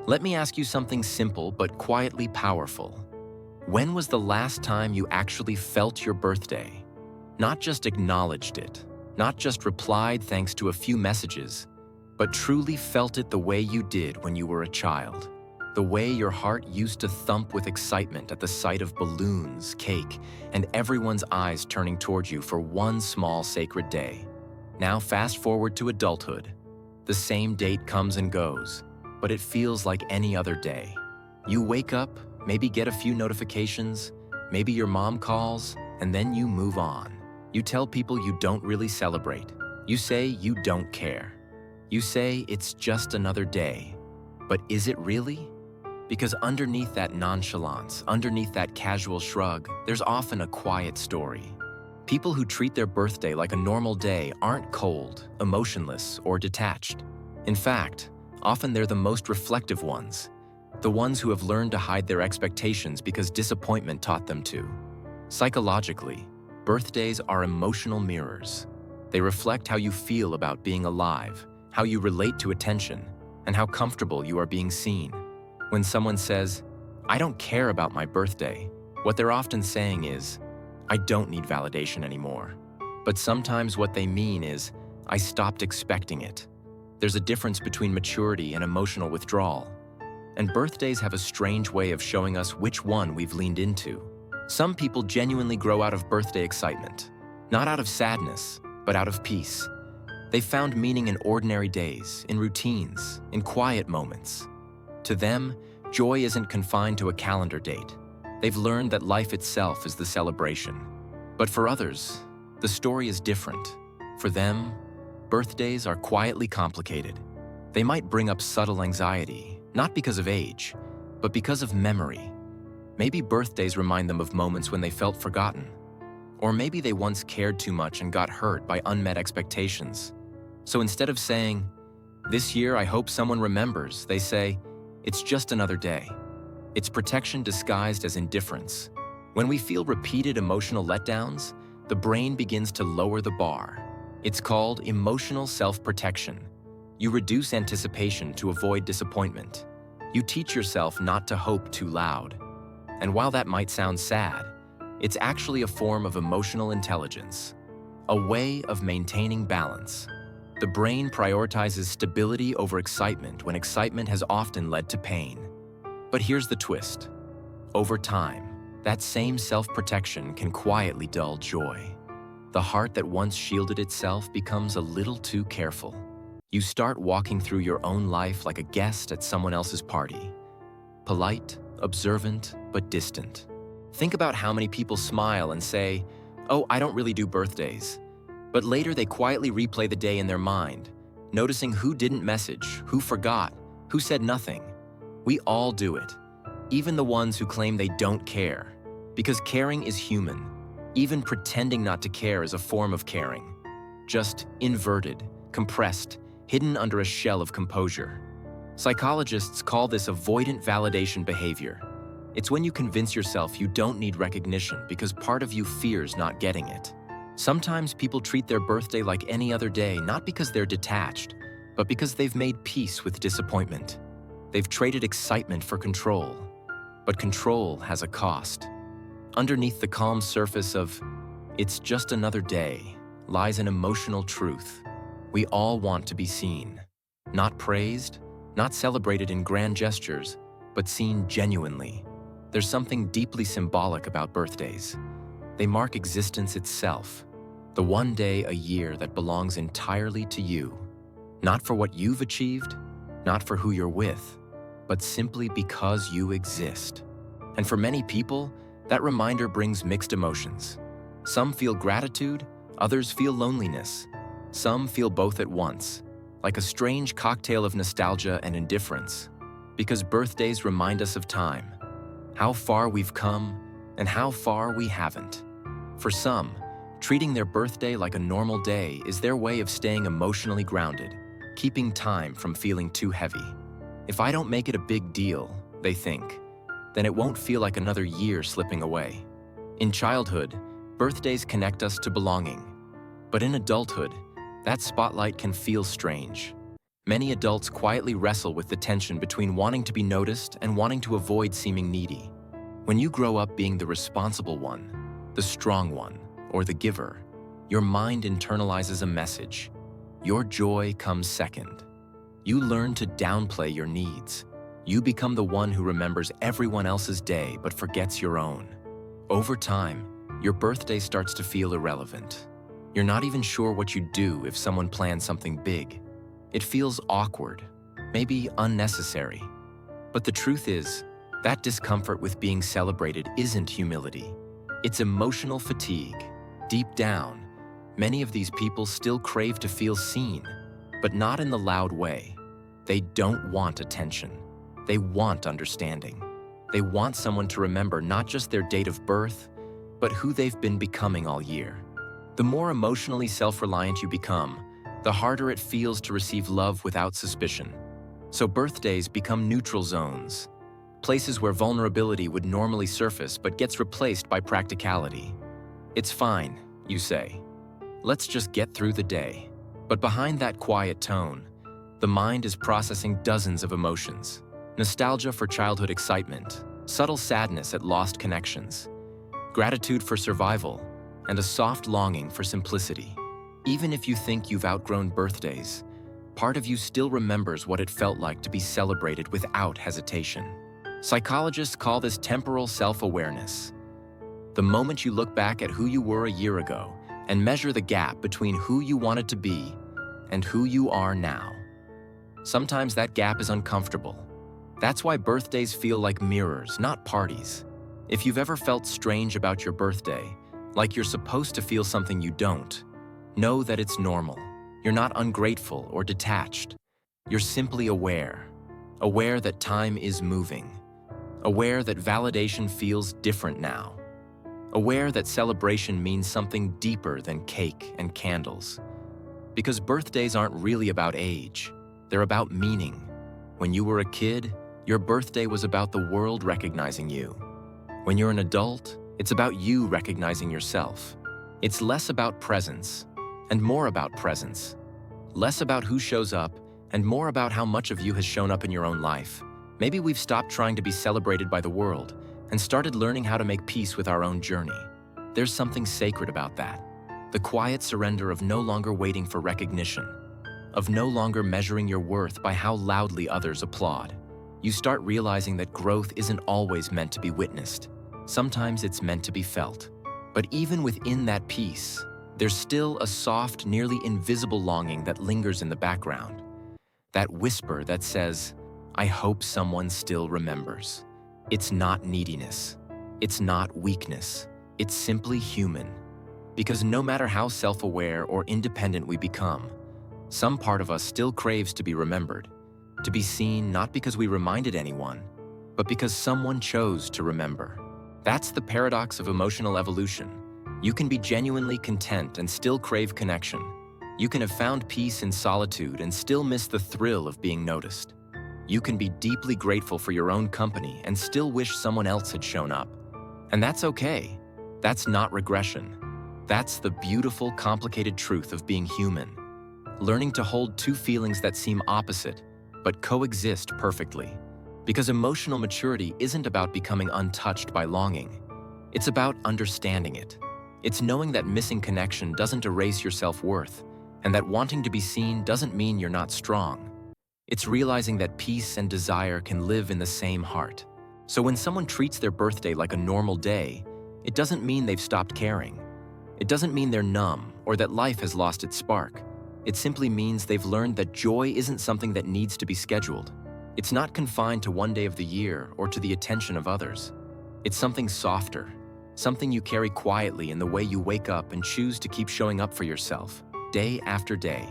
Let me ask you something simple but quietly powerful. When was the last time you actually felt your birthday? Not just acknowledged it, not just replied thanks to a few messages, but truly felt it the way you did when you were a child. The way your heart used to thump with excitement at the sight of balloons, cake, and everyone's eyes turning towards you for one small sacred day. Now fast forward to adulthood. The same date comes and goes, but it feels like any other day. You wake up, maybe get a few notifications, maybe your mom calls, and then you move on. You tell people you don't really celebrate. You say you don't care. You say it's just another day. But is it really? Because underneath that nonchalance, underneath that casual shrug, there's often a quiet story. People who treat their birthday like a normal day aren't cold, emotionless, or detached. In fact, often they're the most reflective ones, the ones who have learned to hide their expectations because disappointment taught them to. Psychologically, birthdays are emotional mirrors. They reflect how you feel about being alive, how you relate to attention, and how comfortable you are being seen. When someone says, "I don't care about my birthday," what they're often saying is, "I don't need validation anymore." But sometimes what they mean is, "I stopped expecting it." There's a difference between maturity and emotional withdrawal. And birthdays have a strange way of showing us which one we've leaned into. Some people genuinely grow out of birthday excitement, not out of sadness, but out of peace. They've found meaning in ordinary days, in routines, in quiet moments. To them, joy isn't confined to a calendar date. They've learned that life itself is the celebration. But for others, the story is different. For them, birthdays are quietly complicated. They might bring up subtle anxiety, not because of age, but because of memory. Maybe birthdays remind them of moments when they felt forgotten. Or maybe they once cared too much and got hurt by unmet expectations. So instead of saying, "This year I hope someone remembers," they say, "It's just another day." It's protection disguised as indifference. When we feel repeated emotional letdowns, the brain begins to lower the bar. It's called emotional self-protection. You reduce anticipation to avoid disappointment. You teach yourself not to hope too loud. And while that might sound sad, it's actually a form of emotional intelligence, a way of maintaining balance. The brain prioritizes stability over excitement when excitement has often led to pain. But here's the twist. Over time, that same self-protection can quietly dull joy. The heart that once shielded itself becomes a little too careful. You start walking through your own life like a guest at someone else's party. Polite, observant, but distant. Think about how many people smile and say, "Oh, I don't really do birthdays." But later they quietly replay the day in their mind, noticing who didn't message, who forgot, who said nothing. We all do it, even the ones who claim they don't care. Because caring is human. Even pretending not to care is a form of caring. Just inverted, compressed, hidden under a shell of composure. Psychologists call this avoidant validation behavior. It's when you convince yourself you don't need recognition because part of you fears not getting it. Sometimes people treat their birthday like any other day, not because they're detached, but because they've made peace with disappointment. They've traded excitement for control. But control has a cost. Underneath the calm surface of, "It's just another day," lies an emotional truth. We all want to be seen. Not praised, not celebrated in grand gestures, but seen genuinely. There's something deeply symbolic about birthdays. They mark existence itself, the one day a year that belongs entirely to you. Not for what you've achieved, not for who you're with, but simply because you exist. And for many people, that reminder brings mixed emotions. Some feel gratitude, others feel loneliness. Some feel both at once, like a strange cocktail of nostalgia and indifference. Because birthdays remind us of time, how far we've come, and how far we haven't. For some, treating their birthday like a normal day is their way of staying emotionally grounded, keeping time from feeling too heavy. If I don't make it a big deal, they think, then it won't feel like another year slipping away. In childhood, birthdays connect us to belonging. But in adulthood, that spotlight can feel strange. Many adults quietly wrestle with the tension between wanting to be noticed and wanting to avoid seeming needy. When you grow up being the responsible one, the strong one, or the giver, your mind internalizes a message. Your joy comes second. You learn to downplay your needs. You become the one who remembers everyone else's day but forgets your own. Over time, your birthday starts to feel irrelevant. You're not even sure what you'd do if someone planned something big. It feels awkward, maybe unnecessary. But the truth is, that discomfort with being celebrated isn't humility. It's emotional fatigue. Deep down, many of these people still crave to feel seen, but not in the loud way. They don't want attention. They want understanding. They want someone to remember not just their date of birth, but who they've been becoming all year. The more emotionally self-reliant you become, the harder it feels to receive love without suspicion. So birthdays become neutral zones, places where vulnerability would normally surface but gets replaced by practicality. It's fine, you say. Let's just get through the day. But behind that quiet tone, the mind is processing dozens of emotions. Nostalgia for childhood excitement, subtle sadness at lost connections, gratitude for survival, and a soft longing for simplicity. Even if you think you've outgrown birthdays, part of you still remembers what it felt like to be celebrated without hesitation. Psychologists call this temporal self-awareness. The moment you look back at who you were a year ago and measure the gap between who you wanted to be and who you are now. Sometimes that gap is uncomfortable. That's why birthdays feel like mirrors, not parties. If you've ever felt strange about your birthday, like you're supposed to feel something you don't, know that it's normal. You're not ungrateful or detached. You're simply aware. Aware that time is moving. Aware that validation feels different now. Aware that celebration means something deeper than cake and candles. Because birthdays aren't really about age. They're about meaning. When you were a kid, your birthday was about the world recognizing you. When you're an adult, it's about you recognizing yourself. It's less about presence and more about presence. Less about who shows up and more about how much of you has shown up in your own life. Maybe we've stopped trying to be celebrated by the world and started learning how to make peace with our own journey. There's something sacred about that. The quiet surrender of no longer waiting for recognition, of no longer measuring your worth by how loudly others applaud. You start realizing that growth isn't always meant to be witnessed. Sometimes it's meant to be felt. But even within that peace, there's still a soft, nearly invisible longing that lingers in the background. That whisper that says, I hope someone still remembers. It's not neediness. It's not weakness. It's simply human. Because no matter how self-aware or independent we become, some part of us still craves to be remembered. To be seen not because we reminded anyone, but because someone chose to remember. That's the paradox of emotional evolution. You can be genuinely content and still crave connection. You can have found peace in solitude and still miss the thrill of being noticed. You can be deeply grateful for your own company and still wish someone else had shown up. And that's okay. That's not regression. That's the beautiful, complicated truth of being human. Learning to hold two feelings that seem opposite, but coexist perfectly. Because emotional maturity isn't about becoming untouched by longing. It's about understanding it. It's knowing that missing connection doesn't erase your self-worth, and that wanting to be seen doesn't mean you're not strong. It's realizing that peace and desire can live in the same heart. So when someone treats their birthday like a normal day, it doesn't mean they've stopped caring. It doesn't mean they're numb or that life has lost its spark. It simply means they've learned that joy isn't something that needs to be scheduled. It's not confined to one day of the year or to the attention of others. It's something softer, something you carry quietly in the way you wake up and choose to keep showing up for yourself, day after day.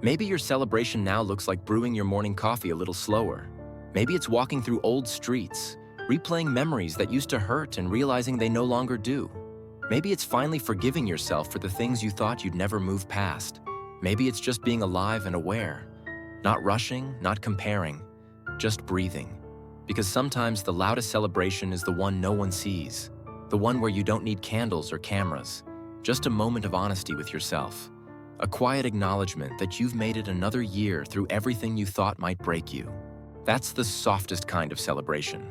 Maybe your celebration now looks like brewing your morning coffee a little slower. Maybe it's walking through old streets, replaying memories that used to hurt and realizing they no longer do. Maybe it's finally forgiving yourself for the things you thought you'd never move past. Maybe it's just being alive and aware, not rushing, not comparing, just breathing. Because sometimes the loudest celebration is the one no one sees, the one where you don't need candles or cameras, just a moment of honesty with yourself. A quiet acknowledgement that you've made it another year through everything you thought might break you. That's the softest kind of celebration.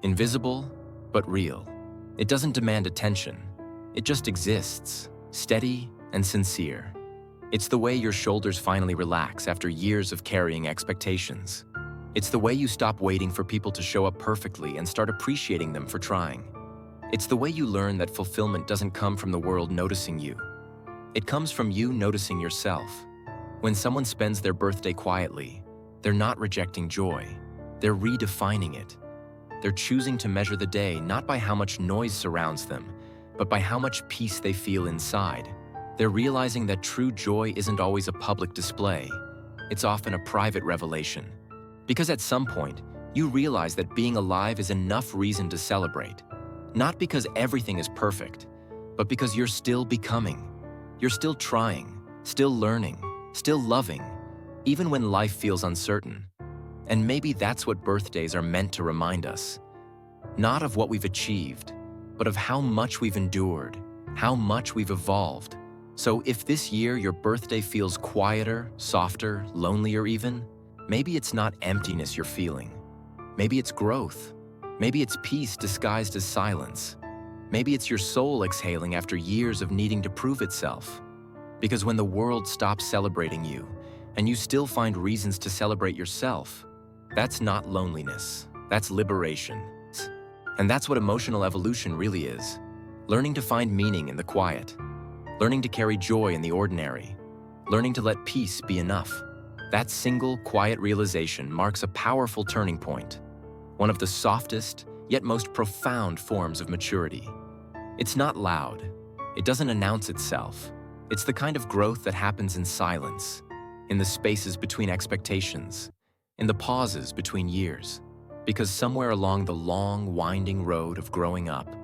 Invisible, but real. It doesn't demand attention. It just exists, steady and sincere. It's the way your shoulders finally relax after years of carrying expectations. It's the way you stop waiting for people to show up perfectly and start appreciating them for trying. It's the way you learn that fulfillment doesn't come from the world noticing you. It comes from you noticing yourself. When someone spends their birthday quietly, they're not rejecting joy. They're redefining it. They're choosing to measure the day not by how much noise surrounds them, but by how much peace they feel inside. They're realizing that true joy isn't always a public display. It's often a private revelation. Because at some point, you realize that being alive is enough reason to celebrate. Not because everything is perfect, but because you're still becoming. You're still trying, still learning, still loving, even when life feels uncertain. And maybe that's what birthdays are meant to remind us. Not of what we've achieved, but of how much we've endured, how much we've evolved. So if this year your birthday feels quieter, softer, lonelier even, maybe it's not emptiness you're feeling. Maybe it's growth. Maybe it's peace disguised as silence. Maybe it's your soul exhaling after years of needing to prove itself. Because when the world stops celebrating you, and you still find reasons to celebrate yourself, that's not loneliness, that's liberation. And that's what emotional evolution really is. Learning to find meaning in the quiet. Learning to carry joy in the ordinary. Learning to let peace be enough. That single, quiet realization marks a powerful turning point. One of the softest, yet most profound forms of maturity. It's not loud. It doesn't announce itself. It's the kind of growth that happens in silence, in the spaces between expectations, in the pauses between years. Because somewhere along the long, winding road of growing up,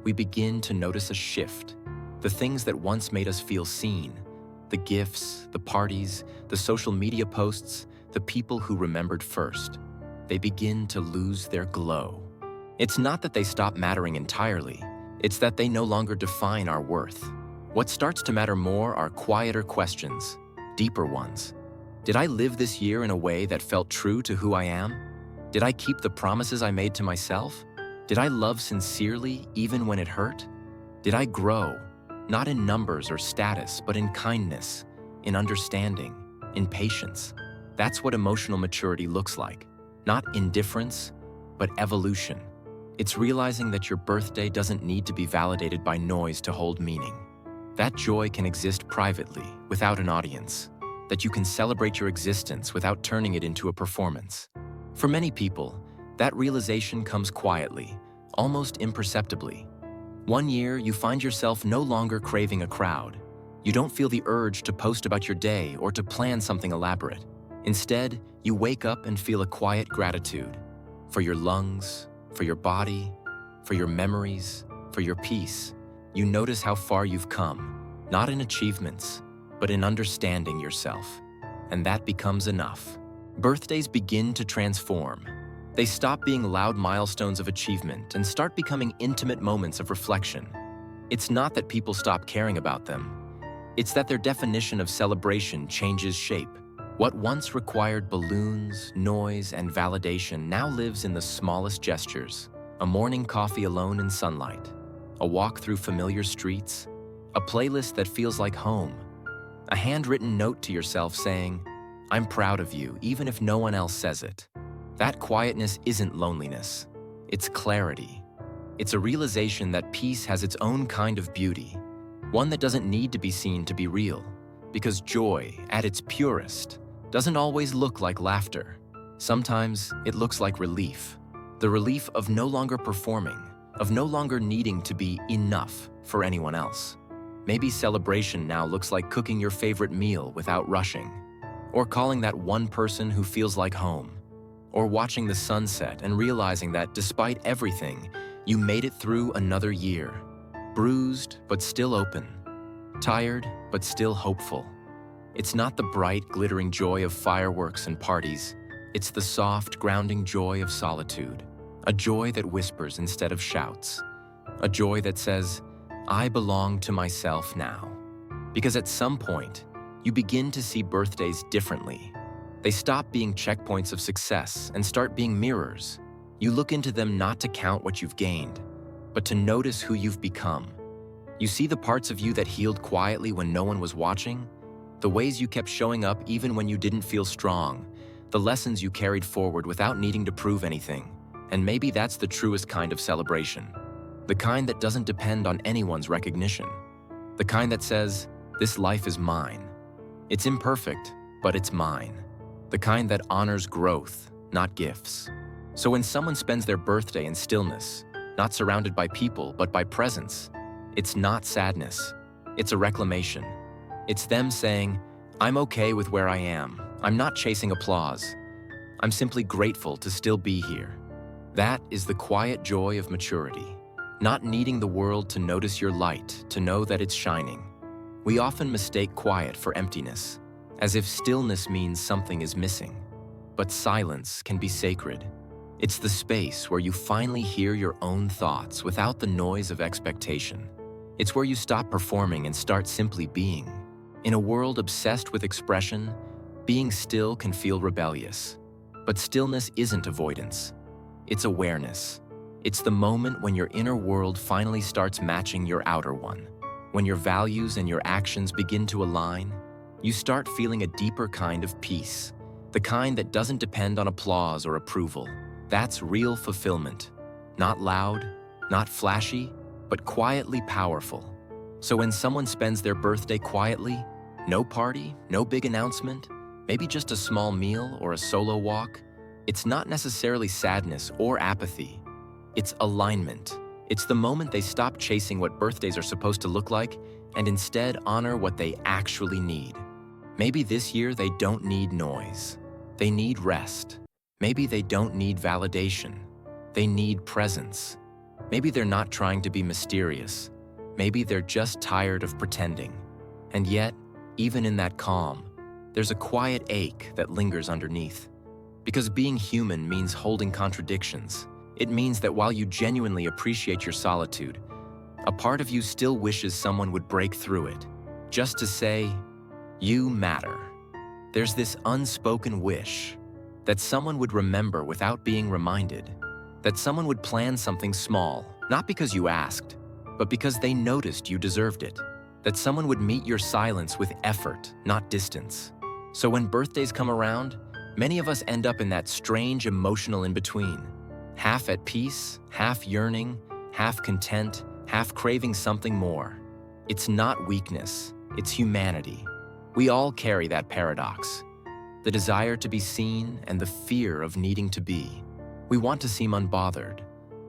we begin to notice a shift. The things that once made us feel seen, the gifts, the parties, the social media posts, the people who remembered first, they begin to lose their glow. It's not that they stop mattering entirely, it's that they no longer define our worth. What starts to matter more are quieter questions, deeper ones. Did I live this year in a way that felt true to who I am? Did I keep the promises I made to myself? Did I love sincerely even when it hurt? Did I grow, not in numbers or status, but in kindness, in understanding, in patience? That's what emotional maturity looks like. Not indifference, but evolution. It's realizing that your birthday doesn't need to be validated by noise to hold meaning. That joy can exist privately, without an audience. That you can celebrate your existence without turning it into a performance. For many people, that realization comes quietly, almost imperceptibly. One year, you find yourself no longer craving a crowd. You don't feel the urge to post about your day or to plan something elaborate. Instead, you wake up and feel a quiet gratitude for your lungs, for your body, for your memories, for your peace. You notice how far you've come, not in achievements, but in understanding yourself. And that becomes enough. Birthdays begin to transform. They stop being loud milestones of achievement and start becoming intimate moments of reflection. It's not that people stop caring about them. It's that their definition of celebration changes shape. What once required balloons, noise, and validation now lives in the smallest gestures. A morning coffee alone in sunlight, a walk through familiar streets, a playlist that feels like home, a handwritten note to yourself saying, "I'm proud of you, even if no one else says it." That quietness isn't loneliness. It's clarity. It's a realization that peace has its own kind of beauty, one that doesn't need to be seen to be real, because joy, at its purest, doesn't always look like laughter. Sometimes it looks like relief. The relief of no longer performing, of no longer needing to be enough for anyone else. Maybe celebration now looks like cooking your favorite meal without rushing, or calling that one person who feels like home, or watching the sunset and realizing that despite everything, you made it through another year, bruised but still open, tired but still hopeful. It's not the bright, glittering joy of fireworks and parties. It's the soft, grounding joy of solitude, a joy that whispers instead of shouts, a joy that says, "I belong to myself now." Because at some point, you begin to see birthdays differently. They stop being checkpoints of success and start being mirrors. You look into them not to count what you've gained, but to notice who you've become. You see the parts of you that healed quietly when no one was watching, the ways you kept showing up even when you didn't feel strong, the lessons you carried forward without needing to prove anything. And maybe that's the truest kind of celebration. The kind that doesn't depend on anyone's recognition. The kind that says, this life is mine. It's imperfect, but it's mine. The kind that honors growth, not gifts. So when someone spends their birthday in stillness, not surrounded by people, but by presence, it's not sadness. It's a reclamation. It's them saying, I'm okay with where I am. I'm not chasing applause. I'm simply grateful to still be here. That is the quiet joy of maturity. Not needing the world to notice your light, to know that it's shining. We often mistake quiet for emptiness, as if stillness means something is missing. But silence can be sacred. It's the space where you finally hear your own thoughts without the noise of expectation. It's where you stop performing and start simply being. In a world obsessed with expression, being still can feel rebellious. But stillness isn't avoidance. It's awareness. It's the moment when your inner world finally starts matching your outer one. When your values and your actions begin to align, you start feeling a deeper kind of peace. The kind that doesn't depend on applause or approval. That's real fulfillment. Not loud, not flashy, but quietly powerful. So when someone spends their birthday quietly, no party, no big announcement, maybe just a small meal or a solo walk, it's not necessarily sadness or apathy. It's alignment. It's the moment they stop chasing what birthdays are supposed to look like and instead honor what they actually need. Maybe this year they don't need noise. They need rest. Maybe they don't need validation. They need presence. Maybe they're not trying to be mysterious. Maybe they're just tired of pretending. And yet, even in that calm, there's a quiet ache that lingers underneath. Because being human means holding contradictions. It means that while you genuinely appreciate your solitude, a part of you still wishes someone would break through it, just to say, you matter. There's this unspoken wish that someone would remember without being reminded, that someone would plan something small, not because you asked, but because they noticed you deserved it, that someone would meet your silence with effort, not distance. So when birthdays come around, many of us end up in that strange emotional in-between, half at peace, half yearning, half content, half craving something more. It's not weakness, it's humanity. We all carry that paradox, the desire to be seen and the fear of needing to be. We want to seem unbothered,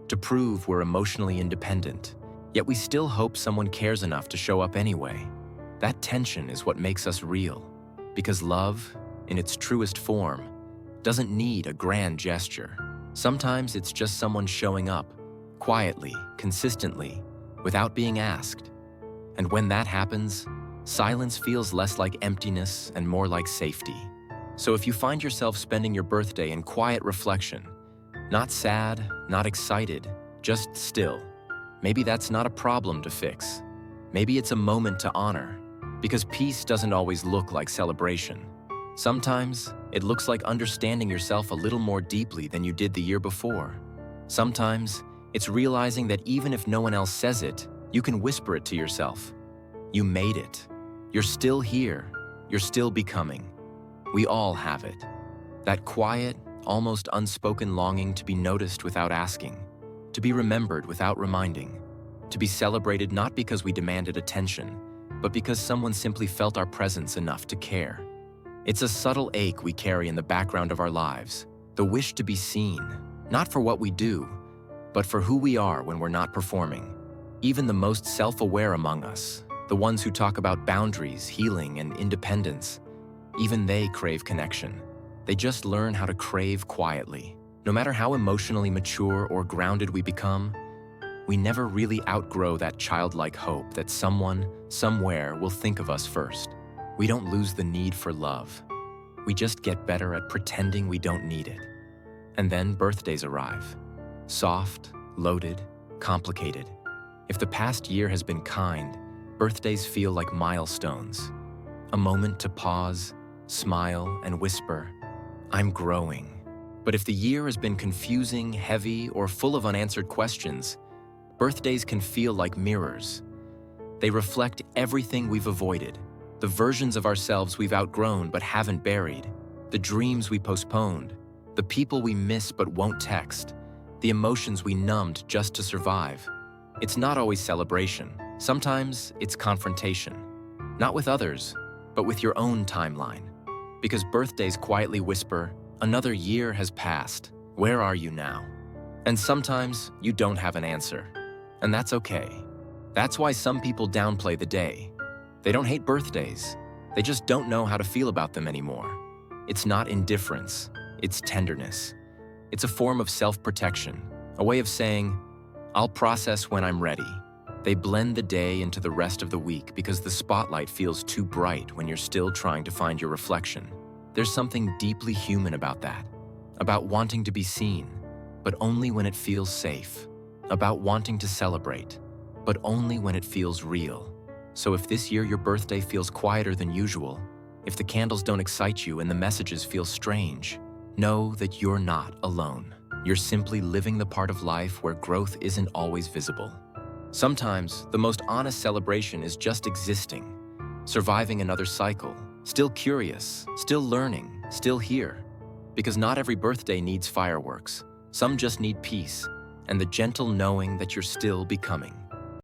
to prove we're emotionally independent, yet we still hope someone cares enough to show up anyway. That tension is what makes us real, because love, in its truest form, doesn't need a grand gesture. Sometimes it's just someone showing up, quietly, consistently, without being asked. And when that happens, silence feels less like emptiness and more like safety. So if you find yourself spending your birthday in quiet reflection, not sad, not excited, just still, maybe that's not a problem to fix. Maybe it's a moment to honor, because peace doesn't always look like celebration. Sometimes, it looks like understanding yourself a little more deeply than you did the year before. Sometimes, it's realizing that even if no one else says it, you can whisper it to yourself. You made it. You're still here. You're still becoming. We all have it. That quiet, almost unspoken longing to be noticed without asking, to be remembered without reminding, to be celebrated not because we demanded attention, but because someone simply felt our presence enough to care. It's a subtle ache we carry in the background of our lives, the wish to be seen, not for what we do, but for who we are when we're not performing. Even the most self-aware among us, the ones who talk about boundaries, healing, and independence, even they crave connection. They just learn how to crave quietly. No matter how emotionally mature or grounded we become, we never really outgrow that childlike hope that someone, somewhere will think of us first. We don't lose the need for love. We just get better at pretending we don't need it. And then birthdays arrive. Soft, loaded, complicated. If the past year has been kind, birthdays feel like milestones. A moment to pause, smile, and whisper, "I'm growing." But if the year has been confusing, heavy, or full of unanswered questions, birthdays can feel like mirrors. They reflect everything we've avoided, the versions of ourselves we've outgrown but haven't buried, the dreams we postponed, the people we miss but won't text, the emotions we numbed just to survive. It's not always celebration. Sometimes it's confrontation. Not with others, but with your own timeline. Because birthdays quietly whisper, "Another year has passed. Where are you now?" And sometimes you don't have an answer. And that's okay. That's why some people downplay the day. They don't hate birthdays. They just don't know how to feel about them anymore. It's not indifference. It's tenderness. It's a form of self-protection, a way of saying, "I'll process when I'm ready." They blend the day into the rest of the week because the spotlight feels too bright when you're still trying to find your reflection. There's something deeply human about that, about wanting to be seen, but only when it feels safe, about wanting to celebrate, but only when it feels real. So if this year your birthday feels quieter than usual, if the candles don't excite you and the messages feel strange, know that you're not alone. You're simply living the part of life where growth isn't always visible. Sometimes, the most honest celebration is just existing, surviving another cycle, still curious, still learning, still here. Because not every birthday needs fireworks. Some just need peace, and the gentle knowing that you're still becoming.